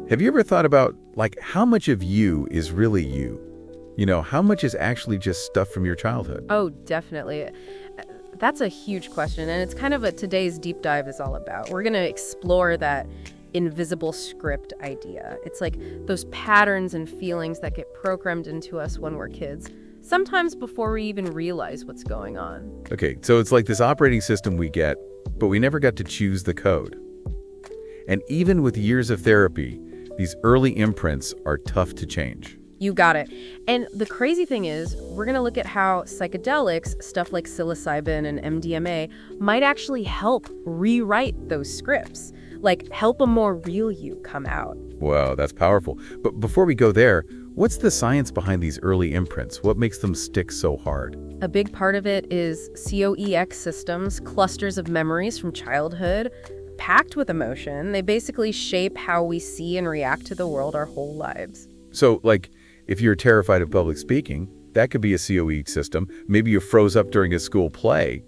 Have you ever thought about, like, how much of you is really you? How much is actually just stuff from your childhood? Oh, definitely. That's a huge question, and it's kind of what today's deep dive is all about. We're going to explore that invisible script idea. It's like those patterns and feelings that get programmed into us when we're kids, sometimes before we even realize what's going on. Okay, so it's like this operating system we get, but we never got to choose the code. And even with years of therapy, these early imprints are tough to change. You got it. And the crazy thing is, we're going to look at how psychedelics, stuff like psilocybin and MDMA, might actually help rewrite those scripts, like help a more real you come out. Wow, that's powerful. But before we go there, what's the science behind these early imprints? What makes them stick so hard? A big part of it is COEX systems, clusters of memories from childhood, packed with emotion. They basically shape how we see and react to the world our whole lives. So, like, if you're terrified of public speaking, that could be a COE system. Maybe you froze up during a school play,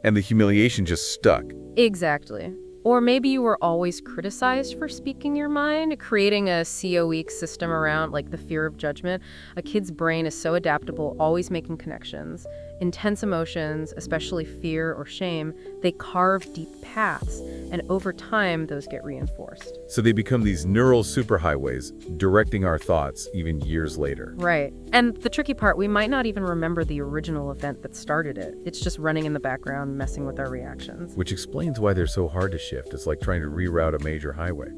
and the humiliation just stuck. Exactly. Or maybe you were always criticized for speaking your mind, creating a COE system around, like, the fear of judgment. A kid's brain is so adaptable, always making connections. Intense emotions, especially fear or shame, they carve deep paths, and over time, those get reinforced. So they become these neural superhighways, directing our thoughts even years later. Right. And the tricky part, we might not even remember the original event that started it. It's just running in the background, messing with our reactions. Which explains why they're so hard to shift. It's like trying to reroute a major highway.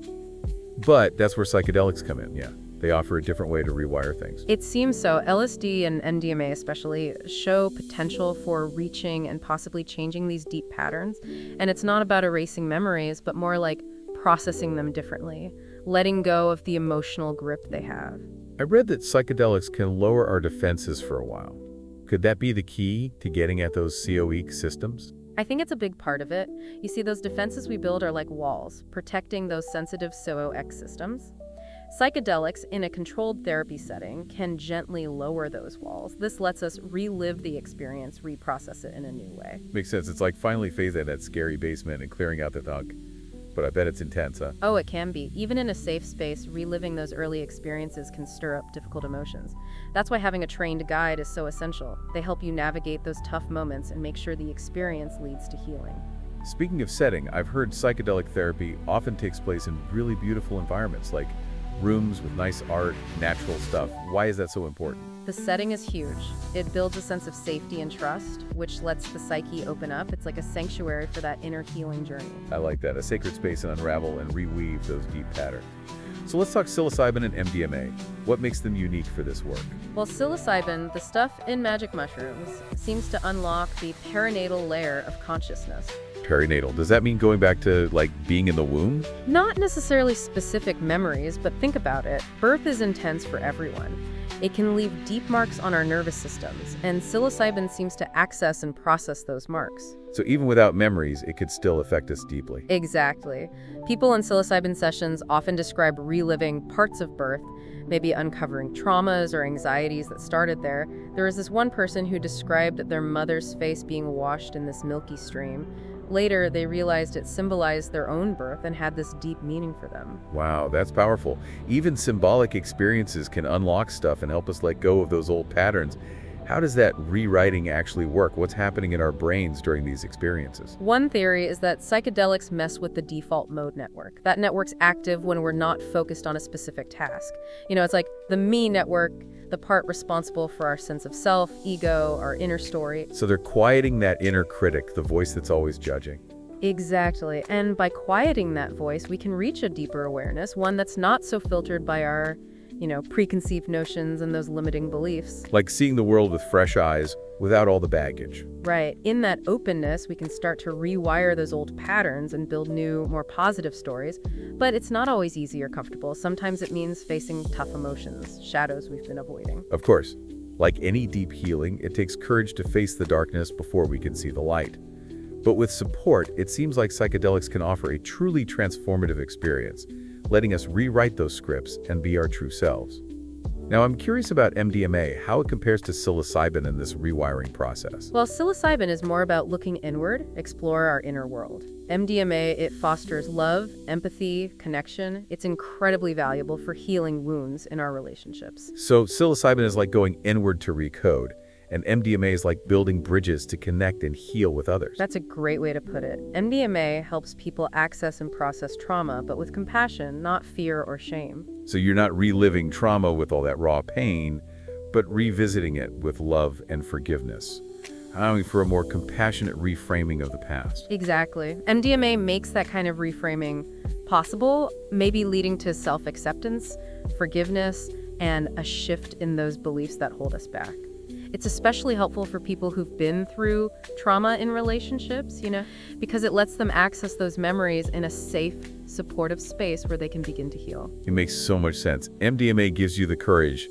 But that's where psychedelics come in, yeah. They offer a different way to rewire things. It seems so. LSD and MDMA especially show potential for reaching and possibly changing these deep patterns. And it's not about erasing memories, but more like processing them differently, letting go of the emotional grip they have. I read that psychedelics can lower our defenses for a while. Could that be the key to getting at those COE systems? I think it's a big part of it. You see, those defenses we build are like walls, protecting those sensitive COEX systems. Psychedelics in a controlled therapy setting can gently lower those walls. This lets us relive the experience, reprocess it in a new way. Makes sense. It's like finally phasing that scary basement and clearing out the thunk. But I bet it's intense, huh? Oh, it can be. Even in a safe space, reliving those early experiences can stir up difficult emotions. That's why having a trained guide is so essential. They help you navigate those tough moments and make sure the experience leads to healing. Speaking of setting, I've heard psychedelic therapy often takes place in really beautiful environments, like rooms with nice art, natural stuff. Why is that so important? The setting is huge. It builds a sense of safety and trust, which lets the psyche open up. It's like a sanctuary for that inner healing journey. I like that, a sacred space to unravel and reweave those deep patterns. So let's talk psilocybin and MDMA. What makes them unique for this work? Well, psilocybin, the stuff in magic mushrooms, seems to unlock the perinatal layer of consciousness. Perinatal, does that mean going back to, like, being in the womb? Not necessarily specific memories, but think about it. Birth is intense for everyone. It can leave deep marks on our nervous systems, and psilocybin seems to access and process those marks. So even without memories, it could still affect us deeply. Exactly. People in psilocybin sessions often describe reliving parts of birth, maybe uncovering traumas or anxieties that started there. There was this one person who described their mother's face being washed in this milky stream. Later, they realized it symbolized their own birth and had this deep meaning for them. Wow, that's powerful. Even symbolic experiences can unlock stuff and help us let go of those old patterns. How does that rewriting actually work? What's happening in our brains during these experiences? One theory is that psychedelics mess with the default mode network. That network's active when we're not focused on a specific task. It's like the me network, the part responsible for our sense of self, ego, our inner story. So they're quieting that inner critic, the voice that's always judging. Exactly. And by quieting that voice, we can reach a deeper awareness, one that's not so filtered by our preconceived notions and those limiting beliefs. Like seeing the world with fresh eyes, without all the baggage. Right. In that openness, we can start to rewire those old patterns and build new, more positive stories. But it's not always easy or comfortable. Sometimes it means facing tough emotions, shadows we've been avoiding. Of course. Like any deep healing, it takes courage to face the darkness before we can see the light. But with support, it seems like psychedelics can offer a truly transformative experience, letting us rewrite those scripts and be our true selves. Now, I'm curious about MDMA, how it compares to psilocybin in this rewiring process. Well, psilocybin is more about looking inward, explore our inner world. MDMA, it fosters love, empathy, connection. It's incredibly valuable for healing wounds in our relationships. So psilocybin is like going inward to recode, and MDMA is like building bridges to connect and heal with others. That's a great way to put it. MDMA helps people access and process trauma, but with compassion, not fear or shame. So you're not reliving trauma with all that raw pain, but revisiting it with love and forgiveness, allowing for a more compassionate reframing of the past. Exactly. MDMA makes that kind of reframing possible, maybe leading to self-acceptance, forgiveness, and a shift in those beliefs that hold us back. It's especially helpful for people who've been through trauma in relationships, because it lets them access those memories in a safe, supportive space where they can begin to heal. It makes so much sense. MDMA gives you the courage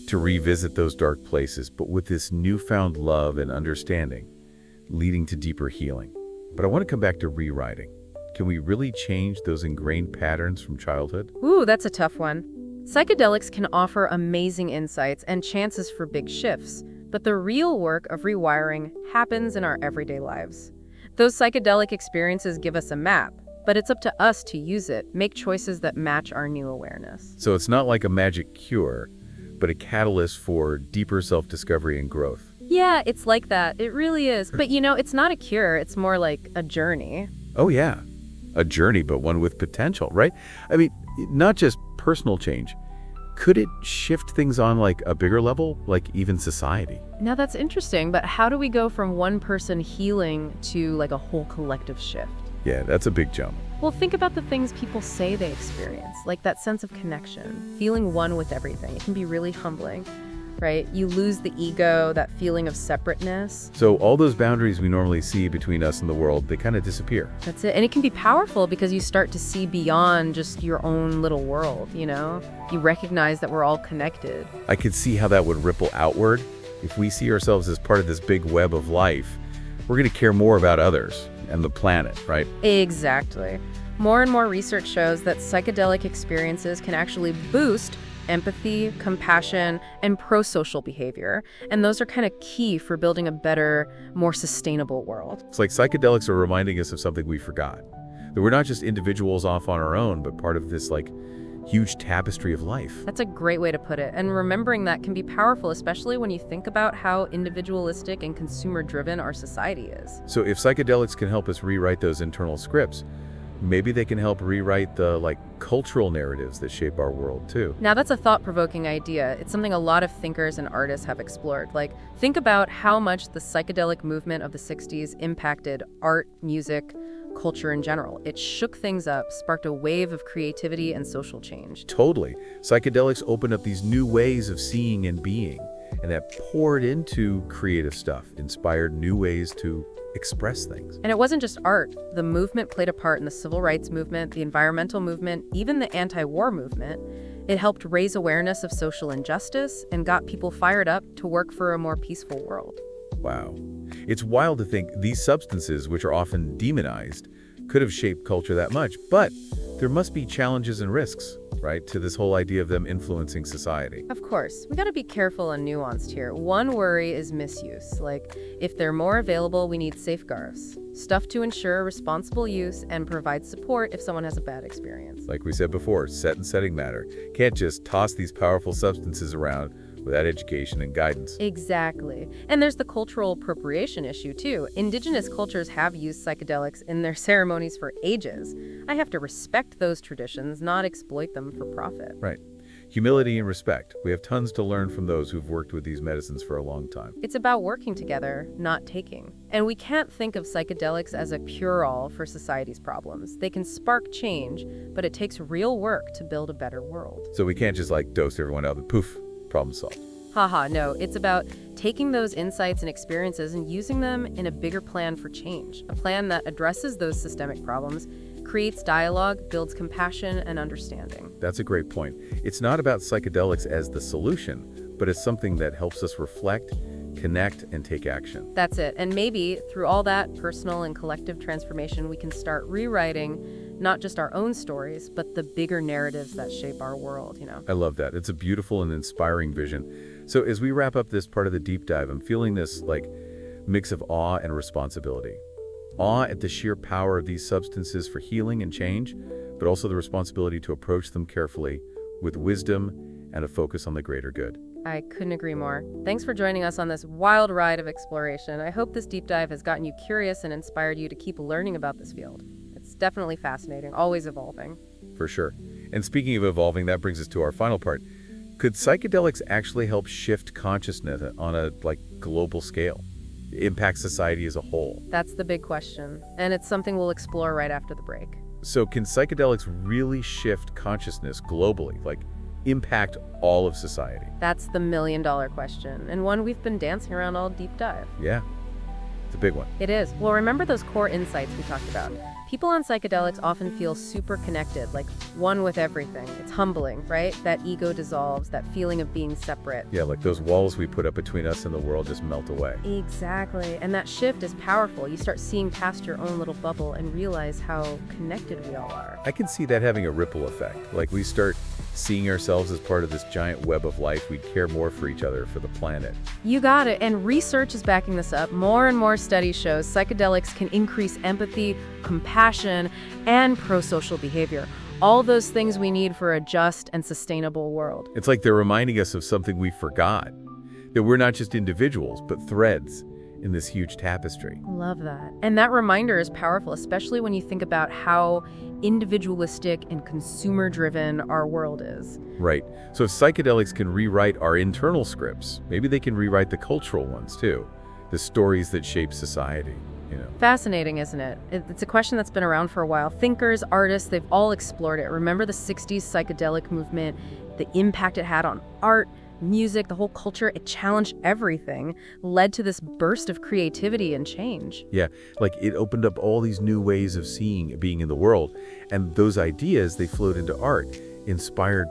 to revisit those dark places, but with this newfound love and understanding, leading to deeper healing. But I want to come back to rewriting. Can we really change those ingrained patterns from childhood? Ooh, that's a tough one. Psychedelics can offer amazing insights and chances for big shifts, but the real work of rewiring happens in our everyday lives. Those psychedelic experiences give us a map, but it's up to us to use it, make choices that match our new awareness. So it's not like a magic cure, but a catalyst for deeper self-discovery and growth. Yeah, it's like that. It really is. But it's not a cure. It's more like a journey. Oh yeah, a journey, but one with potential, right? I mean, not just personal change. Could it shift things on like a bigger level, like even society? Now that's interesting, but how do we go from one person healing to like a whole collective shift? Yeah, that's a big jump. Well, think about the things people say they experience, like that sense of connection, feeling one with everything. It can be really humbling, right? You lose the ego, that feeling of separateness. So all those boundaries we normally see between us and the world, they kind of disappear. That's it. And it can be powerful because you start to see beyond just your own little world, You recognize that we're all connected. I could see how that would ripple outward. If we see ourselves as part of this big web of life, we're going to care more about others and the planet, right? Exactly. More and more research shows that psychedelic experiences can actually boost empathy, compassion, and pro-social behavior. And those are kind of key for building a better, more sustainable world. It's like psychedelics are reminding us of something we forgot. That we're not just individuals off on our own, but part of this huge tapestry of life. That's a great way to put it. And remembering that can be powerful, especially when you think about how individualistic and consumer-driven our society is. So if psychedelics can help us rewrite those internal scripts, maybe they can help rewrite the cultural narratives that shape our world too. Now that's a thought-provoking idea. It's something a lot of thinkers and artists have explored. Think about how much the psychedelic movement of the 60s impacted art, music, culture in general. It shook things up, sparked a wave of creativity and social change. Totally. Psychedelics opened up these new ways of seeing and being, and that poured into creative stuff, inspired new ways to express things. And it wasn't just art. The movement played a part in the civil rights movement, the environmental movement, even the anti-war movement. It helped raise awareness of social injustice and got people fired up to work for a more peaceful world. Wow. It's wild to think these substances, which are often demonized, could have shaped culture that much, but there must be challenges and risks, right, to this whole idea of them influencing society. Of course. We got to be careful and nuanced here. One worry is misuse. If they're more available, we need safeguards. Stuff to ensure responsible use and provide support if someone has a bad experience. Like we said before, set and setting matter. Can't just toss these powerful substances around without education and guidance. Exactly. And there's the cultural appropriation issue, too. Indigenous cultures have used psychedelics in their ceremonies for ages. I have to respect those traditions, not exploit them for profit. Right. Humility and respect. We have tons to learn from those who've worked with these medicines for a long time. It's about working together, not taking. And we can't think of psychedelics as a cure-all for society's problems. They can spark change, but it takes real work to build a better world. So we can't just dose everyone out and poof, problem solved. Haha, no. It's about taking those insights and experiences and using them in a bigger plan for change. A plan that addresses those systemic problems, creates dialogue, builds compassion and understanding. That's a great point. It's not about psychedelics as the solution, but as something that helps us reflect, connect, and take action. That's it. And maybe through all that personal and collective transformation, we can start rewriting not just our own stories, but the bigger narratives that shape our world. I love that. It's a beautiful and inspiring vision. So as we wrap up this part of the deep dive, I'm feeling this mix of awe and responsibility. Awe at the sheer power of these substances for healing and change, but also the responsibility to approach them carefully with wisdom and a focus on the greater good. I couldn't agree more. Thanks for joining us on this wild ride of exploration. I hope this deep dive has gotten you curious and inspired you to keep learning about this field. It's definitely fascinating, always evolving. For sure. And speaking of evolving, that brings us to our final part. Could psychedelics actually help shift consciousness on a global scale? Impact society as a whole? That's the big question, and it's something we'll explore right after the break. So can psychedelics really shift consciousness globally, impact all of society? That's the million-dollar question, and one we've been dancing around all deep dive. Yeah, it's a big one. It is. Well, remember those core insights we talked about? People on psychedelics often feel super connected, like one with everything. It's humbling, right? That ego dissolves, that feeling of being separate. Yeah, like those walls we put up between us and the world just melt away. Exactly. And that shift is powerful. You start seeing past your own little bubble and realize how connected we all are. I can see that having a ripple effect. We start seeing ourselves as part of this giant web of life. We'd care more for each other, for the planet. You got it. And research is backing this up. More and more studies show psychedelics can increase empathy, compassion, and pro-social behavior. All those things we need for a just and sustainable world. It's like they're reminding us of something we forgot, that we're not just individuals, but threads in this huge tapestry. Love that. And that reminder is powerful, especially when you think about how individualistic and consumer-driven our world is. Right. So if psychedelics can rewrite our internal scripts, maybe they can rewrite the cultural ones too, the stories that shape society. Fascinating, isn't it? It's a question that's been around for a while. Thinkers, artists, they've all explored it. Remember the 60s psychedelic movement, the impact it had on art, music, the whole culture? It challenged everything, led to this burst of creativity and change. Yeah, it opened up all these new ways of being in the world. And those ideas, they flowed into art, inspired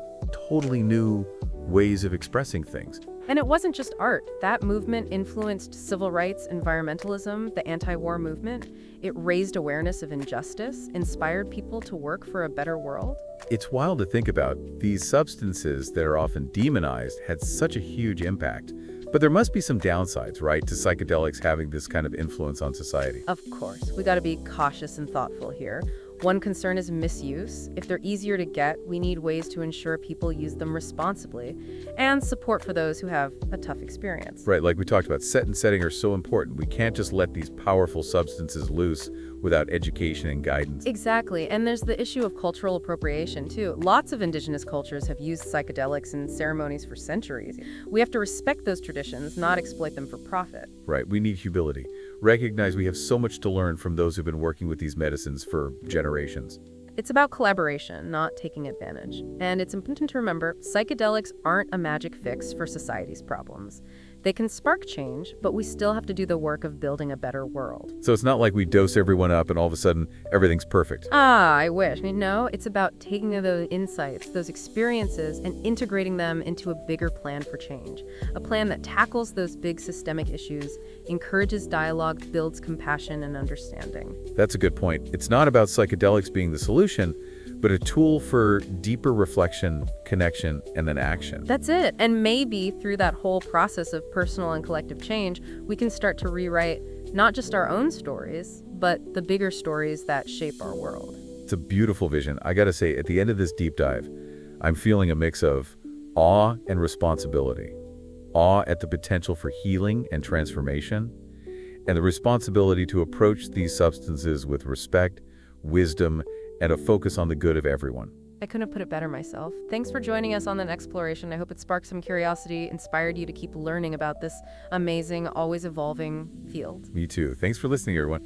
totally new ways of expressing things. And it wasn't just art. That movement influenced civil rights, environmentalism, the anti-war movement. It raised awareness of injustice, inspired people to work for a better world. It's wild to think about. These substances that are often demonized had such a huge impact. But there must be some downsides, right, to psychedelics having this kind of influence on society? Of course. We got to be cautious and thoughtful here. One concern is misuse. If they're easier to get, we need ways to ensure people use them responsibly, and support for those who have a tough experience. Right, like we talked about, set and setting are so important. We can't just let these powerful substances loose without education and guidance. Exactly, and there's the issue of cultural appropriation, too. Lots of indigenous cultures have used psychedelics in ceremonies for centuries. We have to respect those traditions, not exploit them for profit. Right, we need humility. Recognize we have so much to learn from those who've been working with these medicines for generations. It's about collaboration, not taking advantage. And it's important to remember, psychedelics aren't a magic fix for society's problems. They can spark change, but we still have to do the work of building a better world. So it's not like we dose everyone up and all of a sudden everything's perfect. I wish. No, it's about taking those insights, those experiences, and integrating them into a bigger plan for change. A plan that tackles those big systemic issues, encourages dialogue, builds compassion and understanding. That's a good point. It's not about psychedelics being the solution, but a tool for deeper reflection, connection, and then action. That's it. And maybe through that whole process of personal and collective change, we can start to rewrite not just our own stories, but the bigger stories that shape our world. It's a beautiful vision. I gotta say, at the end of this deep dive, I'm feeling a mix of awe and responsibility. Awe at the potential for healing and transformation, and the responsibility to approach these substances with respect, wisdom, and a focus on the good of everyone. I couldn't have put it better myself. Thanks for joining us on that exploration. I hope it sparked some curiosity, inspired you to keep learning about this amazing, always evolving field. Me too. Thanks for listening, everyone.